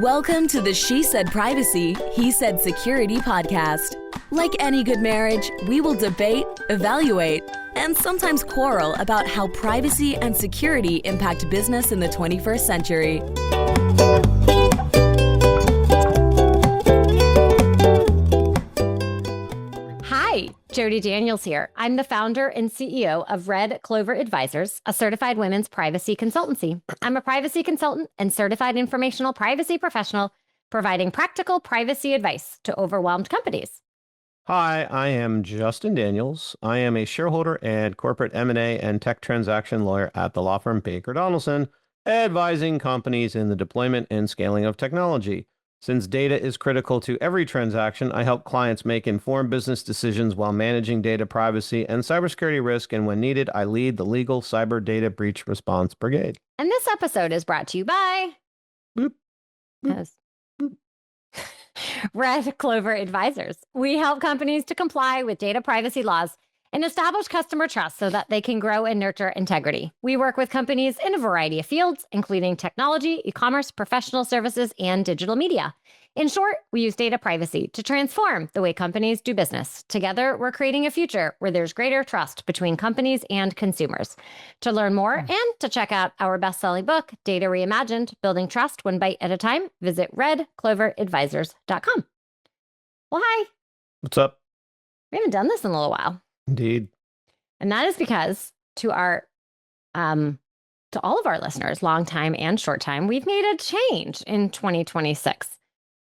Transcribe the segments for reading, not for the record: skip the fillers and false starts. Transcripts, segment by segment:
Welcome to the She Said Privacy, He Said Security podcast. Like any good marriage, we will debate, evaluate, and sometimes quarrel about how privacy and security impact business in the 21st century. Hi, Jody Daniels here. I'm the founder and CEO of Red Clover Advisors, a certified women's privacy consultancy. I'm a privacy consultant and certified informational privacy professional, providing practical privacy advice to overwhelmed companies. Hi, I am Justin Daniels. I am a shareholder and corporate M&A and tech transaction lawyer at the law firm Baker Donaldson, advising companies in the deployment and scaling of technology. Since data is critical to every transaction, I help clients make informed business decisions while managing data privacy and cybersecurity risk, and when needed, I lead the legal cyber data breach response brigade. And this episode is brought to you by Boop, boop, boop. Red Clover Advisors. We help companies to comply with data privacy laws and establish customer trust so that they can grow and nurture integrity. We work with companies in a variety of fields, including technology, e-commerce, professional services, and digital media. In short, we use data privacy to transform the way companies do business. Together, we're creating a future where there's greater trust between companies and consumers. To learn more and to check out our best-selling book, Data Reimagined, Building Trust One Bite at a Time, visit redcloveradvisors.com. Well, hi. What's up? We haven't done this in a little while. Indeed. And that is because to all of our listeners, long time and short time, we've made a change in 2026.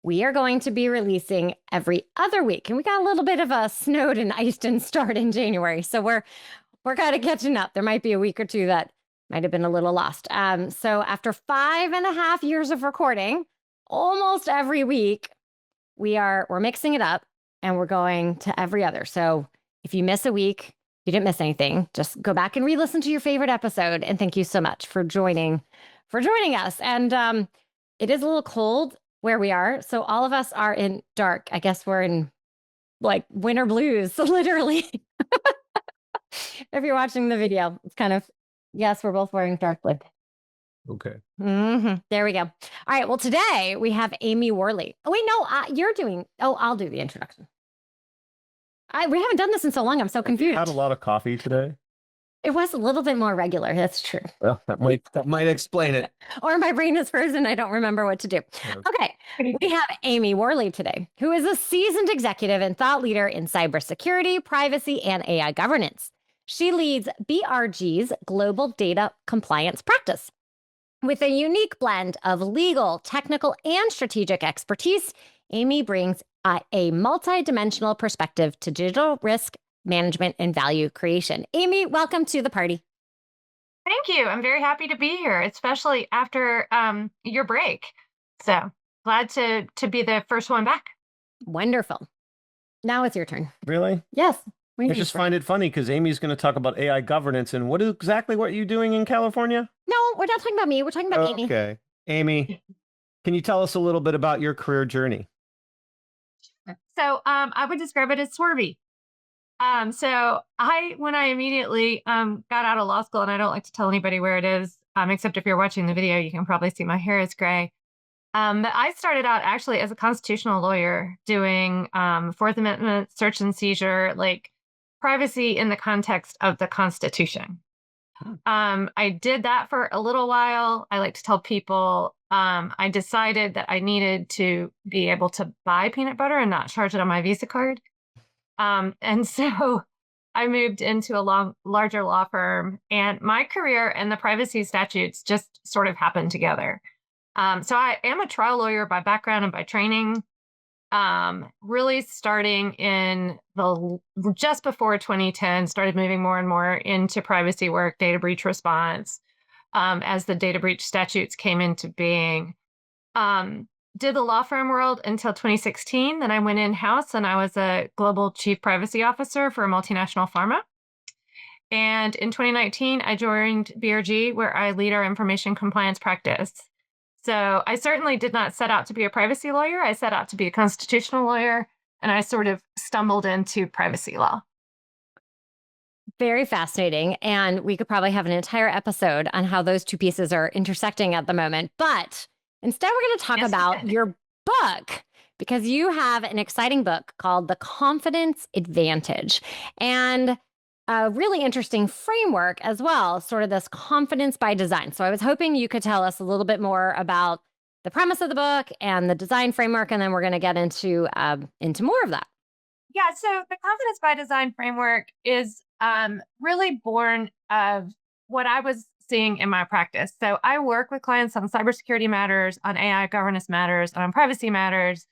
We are going to be releasing every other week. And we got a little bit of a snowed and iced in start in January. So we're kind of catching up. There might be a week or two that might have been a little lost. So after 5.5 years of recording, almost every week, we're mixing it up and we're going to every other. So if you miss a week, you didn't miss anything. Just go back and re-listen to your favorite episode. And thank you so much for joining us. And it is a little cold where we are. So all of us are in dark. I guess we're in like winter blues, literally. If you're watching the video, it's kind of, yes, we're both wearing dark blue. Okay. There we go. All right. Well, today we have Amy Worley. Oh, wait, no, I'll do the introduction. We haven't done this in so long. I'm so confused. You had a lot of coffee today. It was a little bit more regular. That's true. Well, that might explain it. Or my brain is frozen. I don't remember what to do. Okay. We have Amy Worley today, who is a seasoned executive and thought leader in cybersecurity, privacy, and AI governance. She leads BRG's global data compliance practice. With a unique blend of legal, technical, and strategic expertise, Amy brings a multidimensional perspective to digital risk management and value creation. Amy, welcome to the party. Thank you. I'm very happy to be here, especially after your break. So glad to be the first one back. Wonderful. Now it's your turn. Really? Yes. I just find it funny because Amy's going to talk about AI governance. And what are you doing in California? No, we're not talking about me. We're talking about Amy. Okay. Amy, can you tell us a little bit about your career journey? So I would describe it as swervy. So when I immediately got out of law school, and I don't like to tell anybody where it is, except if you're watching the video, you can probably see my hair is gray. But I started out actually as a constitutional lawyer doing Fourth Amendment search and seizure, like privacy in the context of the Constitution. I did that for a little while. I like to tell people I decided that I needed to be able to buy peanut butter and not charge it on my Visa card. And so I moved into a larger law firm, and my career and the privacy statutes just sort of happened together. So I am a trial lawyer by background and by training, really starting in just before 2010, started moving more and more into privacy work, data breach response, as the data breach statutes came into being. Did the law firm world until 2016. Then I went in-house and I was a global chief privacy officer for a multinational pharma. And in 2019, I joined BRG, where I lead our information compliance practice. So I certainly did not set out to be a privacy lawyer. I set out to be a constitutional lawyer, and I sort of stumbled into privacy law. Very fascinating. And we could probably have an entire episode on how those two pieces are intersecting at the moment. But Instead, we're going to talk Yes, about we your book because you have an exciting book called The Confidence Advantage and a really interesting framework as well, sort of this confidence by design. So I was hoping you could tell us a little bit more about the premise of the book and the design framework, and then we're going to get into more of that. Yeah, so the confidence by design framework is really born of what I was seeing in my practice. So I work with clients on cybersecurity matters, on AI governance matters, on privacy matters,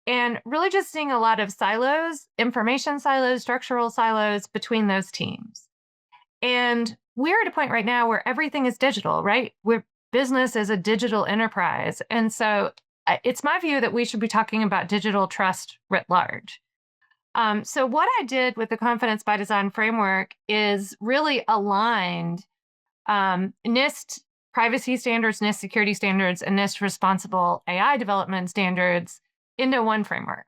and really just seeing a lot of silos, information silos, structural silos between those teams. And we're at a point right now where everything is digital, right? Where business is a digital enterprise. And so it's my view that we should be talking about digital trust writ large. So what I did with the confidence by design framework is really aligned NIST privacy standards, NIST security standards, and NIST responsible AI development standards into one framework.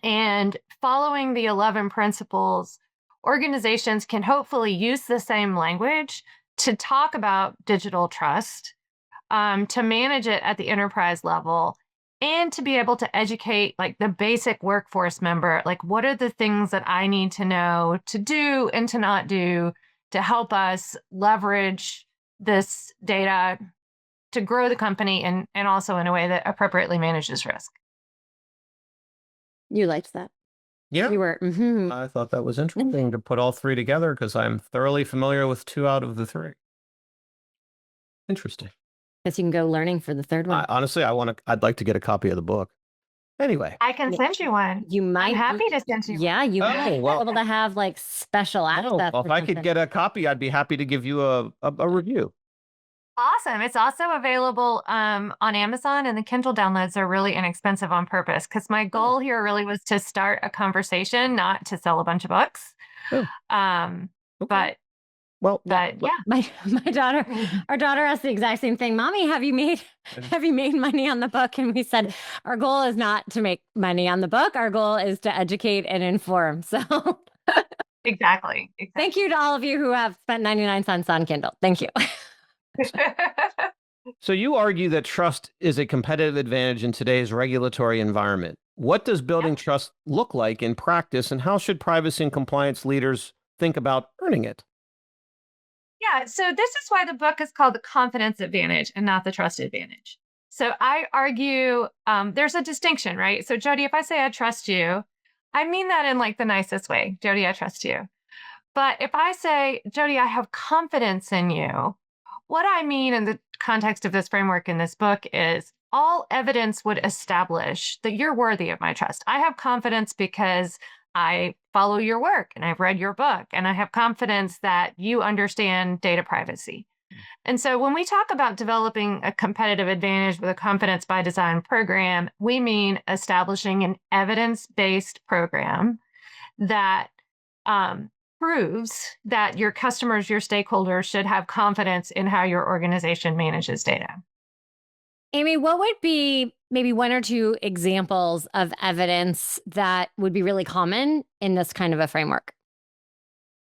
And following the 11 principles, organizations can hopefully use the same language to talk about digital trust, to manage it at the enterprise level, and to be able to educate like the basic workforce member, like what are the things that I need to know to do and to not do to help us leverage this data to grow the company and also in a way that appropriately manages risk. You liked that. Yeah. You were. I thought that was interesting to put all three together because I'm thoroughly familiar with 2 out of the 3. Interesting. Guess you can go learning for the third one. Honestly, I'd like to get a copy of the book. Anyway. I can send you one. You might. I'm happy to send you one. Yeah, you might be well. able to have like special access. Well, if I could get a copy, I'd be happy to give you a review. Awesome. It's also available on Amazon, and the Kindle downloads are really inexpensive on purpose because my goal here really was to start a conversation, not to sell a bunch of books. Oh. But yeah, my daughter, our daughter asked the exact same thing. Mommy, have you made money on the book? And we said, our goal is not to make money on the book. Our goal is to educate and inform. So exactly. Thank you to all of you who have spent 99 cents on Kindle. Thank you. So you argue that trust is a competitive advantage in today's regulatory environment. What does building trust look like in practice, and how should privacy and compliance leaders think about earning it? Yeah, so this is why the book is called The Confidence Advantage and not The Trust Advantage. So I argue there's a distinction, right? So Jody, if I say I trust you, I mean that in like the nicest way. Jody, I trust you. But if I say, Jody, I have confidence in you, what I mean in the context of this framework in this book is all evidence would establish that you're worthy of my trust. I have confidence because I follow your work and I've read your book, and I have confidence that you understand data privacy. And so when we talk about developing a competitive advantage with a confidence by design program, we mean establishing an evidence-based program that proves that your customers, your stakeholders should have confidence in how your organization manages data. Amy, what would be maybe 1 or 2 examples of evidence that would be really common in this kind of a framework?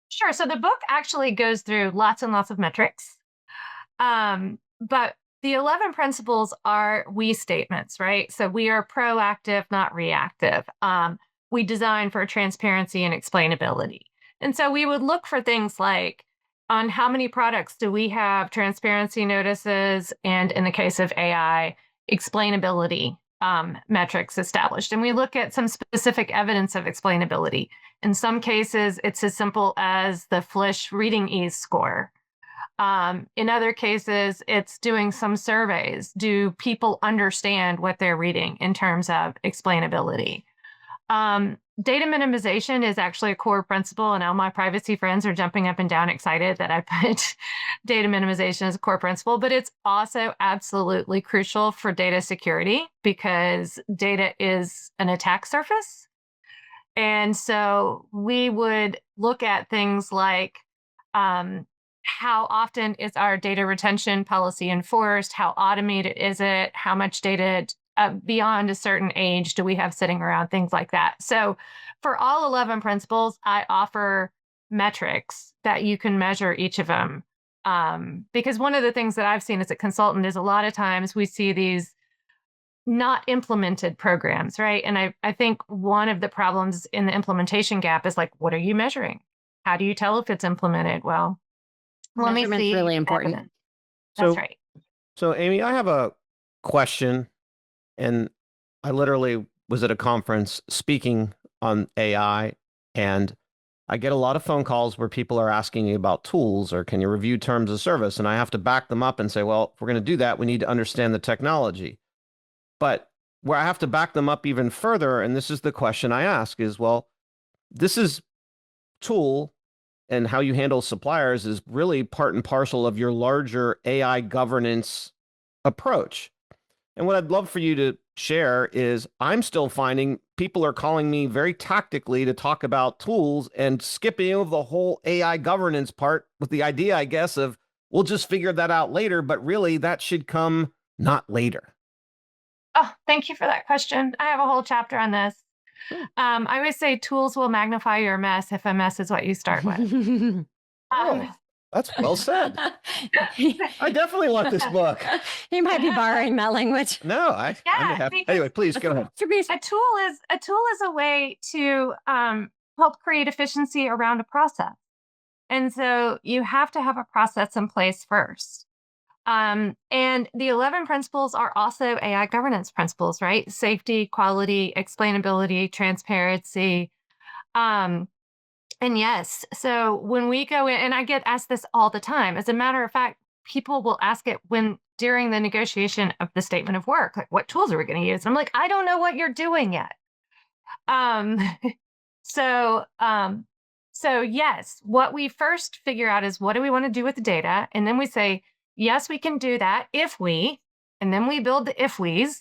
Sure. So the book actually goes through lots and lots of metrics. But the 11 principles are we statements, right? So we are proactive, not reactive. We design for transparency and explainability. And so we would look for things like on how many products do we have transparency notices, and in the case of AI, explainability metrics established. And we look at some specific evidence of explainability. In some cases, it's as simple as the Flish reading ease score. In other cases, it's doing some surveys. Do people understand what they're reading in terms of explainability? Data minimization is actually a core principle, and all my privacy friends are jumping up and down excited that I put data minimization as a core principle, but it's also absolutely crucial for data security because data is an attack surface. And so we would look at things like how often is our data retention policy enforced? How automated is it? How much data beyond a certain age do we have sitting around? Things like that. So for all 11 principles, I offer metrics that you can measure each of them Because one of the things that I've seen as a consultant is a lot of times we see these not implemented programs, right? And I think one of the problems in the implementation gap is like, what are you measuring? How do you tell if it's implemented? Well, let me Measurement's see. really important. evidence. That's So, right. so Amy, I have a question, and I literally was at a conference speaking on AI, and I get a lot of phone calls where people are asking me about tools or can you review terms of service? And I have to back them up and say, well, if we're going to do that, we need to understand the technology. But where I have to back them up even further, and this is the question I ask, is, well, this is tool and how you handle suppliers is really part and parcel of your larger AI governance approach. And what I'd love for you to share is I'm still finding people are calling me very tactically to talk about tools and skipping over the whole AI governance part with the idea, I guess, of we'll just figure that out later. But really, that should come not later. Oh, thank you for that question. I have a whole chapter on this. I always say tools will magnify your mess if a mess is what you start with. Oh, that's well said. I definitely want this book. He might be borrowing that language. No, I'm happy. Anyway, please go ahead. A tool is a way to help create efficiency around a process. And so you have to have a process in place first. And the 11 principles are also AI governance principles, right? Safety, quality, explainability, transparency. And yes, so when we go in, and I get asked this all the time, as a matter of fact, people will ask it during the negotiation of the statement of work, like, what tools are we going to use? And I'm like, I don't know what you're doing yet. So yes, what we first figure out is what do we want to do with the data? And then we say, yes, we can do that and then we build the if we's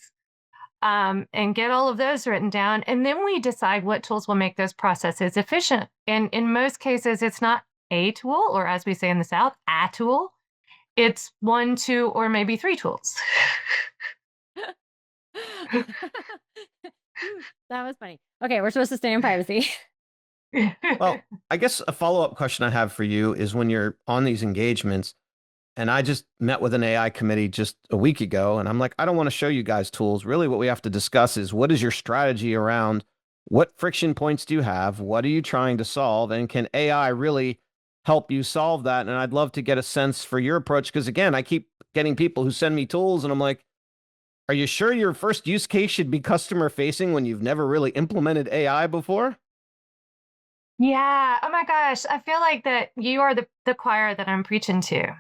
and get all of those written down. And then we decide what tools will make those processes efficient. And in most cases, it's not a tool, or as we say in the South, a tool. It's 1, 2, or maybe 3 tools. That was funny. Okay, we're supposed to stay in privacy. Well, I guess a follow-up question I have for you is when you're on these engagements, and I just met with an AI committee just a week ago, and I'm like, I don't want to show you guys tools. Really, what we have to discuss is what is your strategy around what friction points do you have? What are you trying to solve? And can AI really help you solve that? And I'd love to get a sense for your approach, because again, I keep getting people who send me tools, and I'm like, are you sure your first use case should be customer facing when you've never really implemented AI before? Yeah. Oh my gosh. I feel like that you are the choir that I'm preaching to.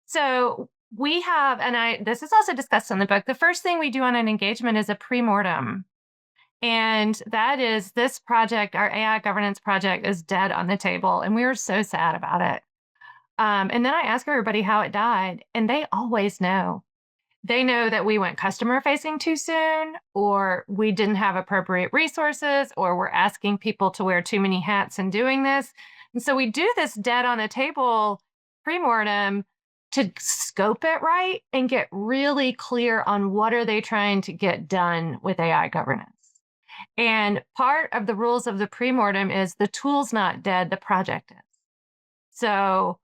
So we have, and this is also discussed in the book, the first thing we do on an engagement is a pre-mortem. And that is this project, our AI governance project, is dead on the table. And we were so sad about it. And then I ask everybody how it died, and they always know. They know that we went customer facing too soon, or we didn't have appropriate resources, or we're asking people to wear too many hats in doing this. And so we do this dead on the table pre-mortem to scope it right and get really clear on what are they trying to get done with AI governance. And part of the rules of the pre-mortem is the tool's not dead, the project is. So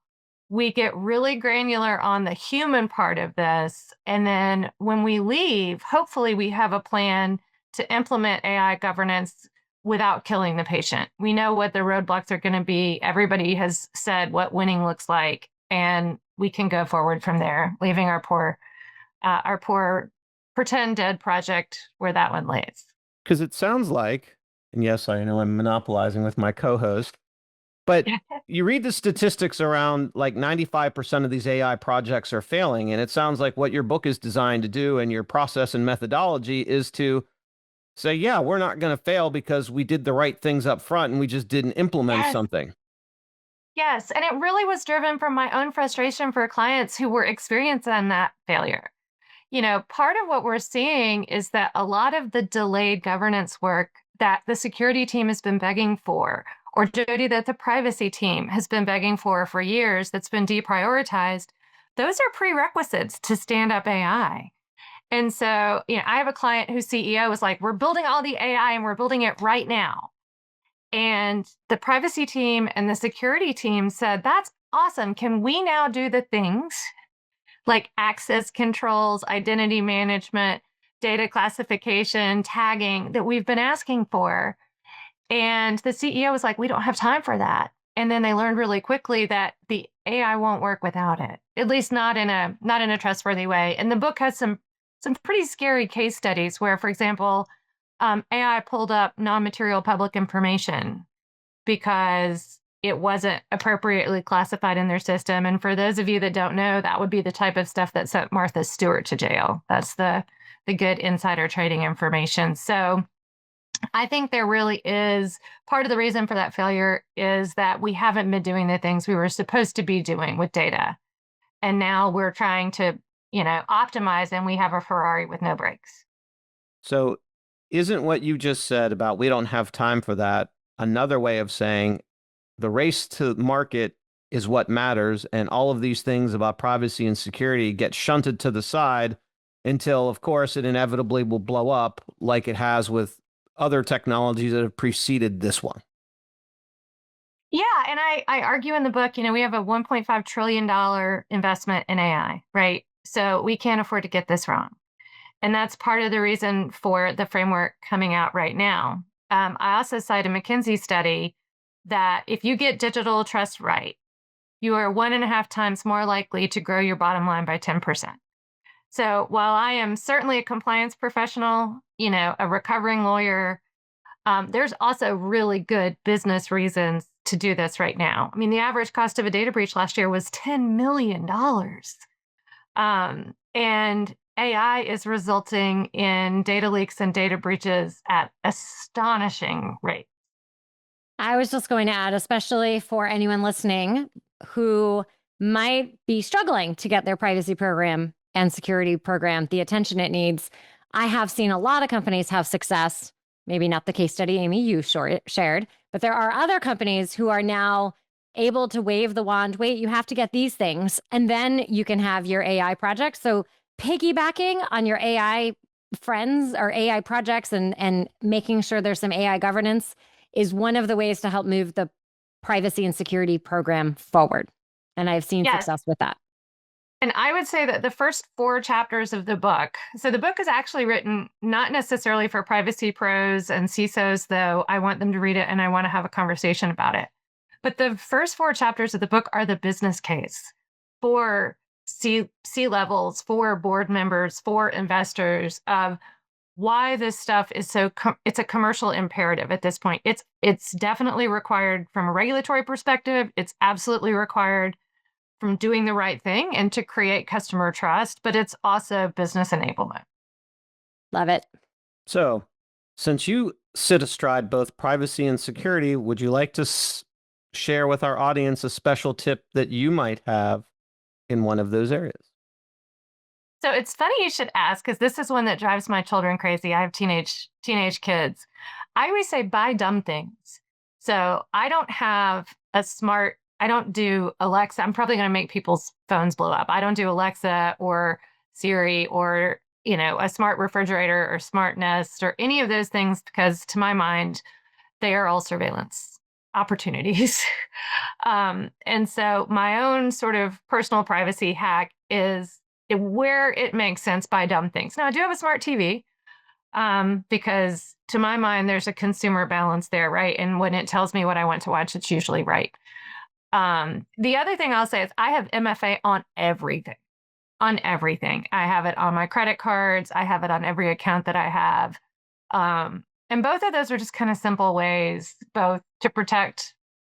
we get really granular on the human part of this. And then when we leave, hopefully we have a plan to implement AI governance without killing the patient. We know what the roadblocks are going to be. Everybody has said what winning looks like, and we can go forward from there, leaving our poor pretend dead project where that one lays. Because it sounds like, and yes, I know I'm monopolizing with my co-host, but you read the statistics around like 95% of these AI projects are failing. And it sounds like what your book is designed to do and your process and methodology is to say, yeah, we're not going to fail because we did the right things up front and we just didn't implement something. Yes. And it really was driven from my own frustration for clients who were experiencing that failure. You know, part of what we're seeing is that a lot of the delayed governance work that the security team has been begging for, or Jody, that the privacy team has been begging for years, that's been deprioritized, those are prerequisites to stand up AI. And so, you know, I have a client whose CEO was like, we're building all the AI and we're building it right now. And the privacy team and the security team said, that's awesome. Can we now do the things like access controls, identity management, data classification, tagging that we've been asking for? And the CEO was like, we don't have time for that. And then they learned really quickly that the AI won't work without it, at least not in a trustworthy way. And the book has some pretty scary case studies where, for example, AI pulled up non-material public information because it wasn't appropriately classified in their system. And for those of you that don't know, that would be the type of stuff that sent Martha Stewart to jail. That's the good insider trading information. So I think there really is part of the reason for that failure is that we haven't been doing the things we were supposed to be doing with data. And now we're trying to, optimize, and we have a Ferrari with no brakes. So isn't what you just said about we don't have time for that another way of saying the race to market is what matters, and all of these things about privacy and security get shunted to the side until, of course, it inevitably will blow up like it has with other technologies that have preceded this one? Yeah, and I argue in the book, we have a $1.5 trillion investment in AI, right? So we can't afford to get this wrong. And that's part of the reason for the framework coming out right now. I also cite a McKinsey study that if you get digital trust right, you are 1.5 times more likely to grow your bottom line by 10%. So while I am certainly a compliance professional, a recovering lawyer, there's also really good business reasons to do this right now. I mean, the average cost of a data breach last year was $10 million. And AI is resulting in data leaks and data breaches at astonishing rates. I was just going to add, especially for anyone listening who might be struggling to get their privacy program and security program the attention it needs. I have seen a lot of companies have success, maybe not the case study, Amy, you shared, but there are other companies who are now able to wave the wand. Wait, you have to get these things, and then you can have your AI project. So piggybacking on your AI friends or AI projects and making sure there's some AI governance is one of the ways to help move the privacy and security program forward. And I've seen success with that. And I would say that the first 4 chapters of the book, so the book is actually written not necessarily for privacy pros and CISOs, though I want them to read it and I want to have a conversation about it. But the first 4 chapters of the book are the business case for C-levels, for board members, for investors of why this stuff is it's a commercial imperative at this point. It's definitely required from a regulatory perspective. It's absolutely required from doing the right thing and to create customer trust, but it's also business enablement. Love it. So, since you sit astride both privacy and security, would you like to share with our audience a special tip that you might have in one of those areas? So it's funny you should ask, because this is one that drives my children crazy. I have teenage kids. I always say buy dumb things. So I don't do Alexa. I'm probably going to make people's phones blow up. I don't do Alexa or Siri or, a smart refrigerator or smart Nest or any of those things, because to my mind, they are all surveillance opportunities. And so my own sort of personal privacy hack is where it makes sense, buy dumb things. Now, I do have a smart TV because to my mind, there's a consumer balance there, right? And when it tells me what I want to watch, it's usually right. The other thing I'll say is I have MFA on everything. I have it on my credit cards. I have it on every account that I have. And both of those are just kind of simple ways, both to protect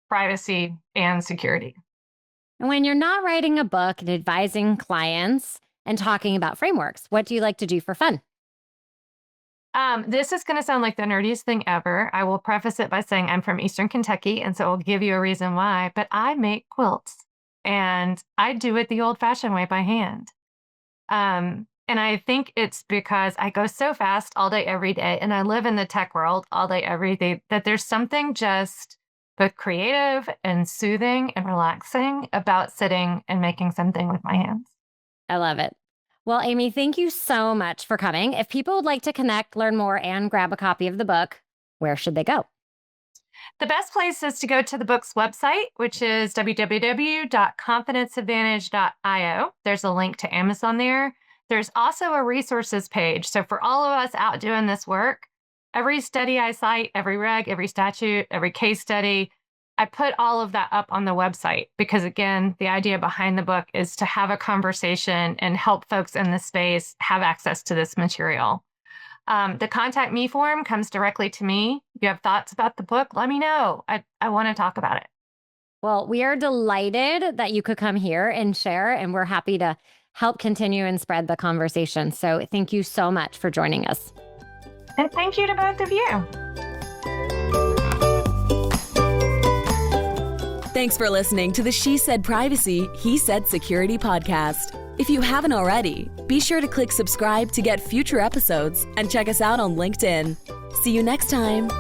privacy and security. And when you're not writing a book and advising clients and talking about frameworks, what do you like to do for fun? This is going to sound like the nerdiest thing ever. I will preface it by saying I'm from Eastern Kentucky, and so I'll give you a reason why. But I make quilts, and I do it the old-fashioned way by hand. And I think it's because I go so fast all day, every day, and I live in the tech world all day, every day, that there's something just both creative and soothing and relaxing about sitting and making something with my hands. I love it. Well, Amy, thank you so much for coming. If people would like to connect, learn more, and grab a copy of the book, where should they go? The best place is to go to the book's website, which is www.confidenceadvantage.io. There's a link to Amazon there. There's also a resources page. So for all of us out doing this work, every study I cite, every reg, every statute, every case study, I put all of that up on the website because, again, the idea behind the book is to have a conversation and help folks in this space have access to this material. The contact me form comes directly to me. If you have thoughts about the book, let me know. I want to talk about it. Well, we are delighted that you could come here and share, and we're happy to help continue and spread the conversation. So thank you so much for joining us. And thank you to both of you. Thanks for listening to the She Said Privacy, He Said Security podcast. If you haven't already, be sure to click subscribe to get future episodes and check us out on LinkedIn. See you next time.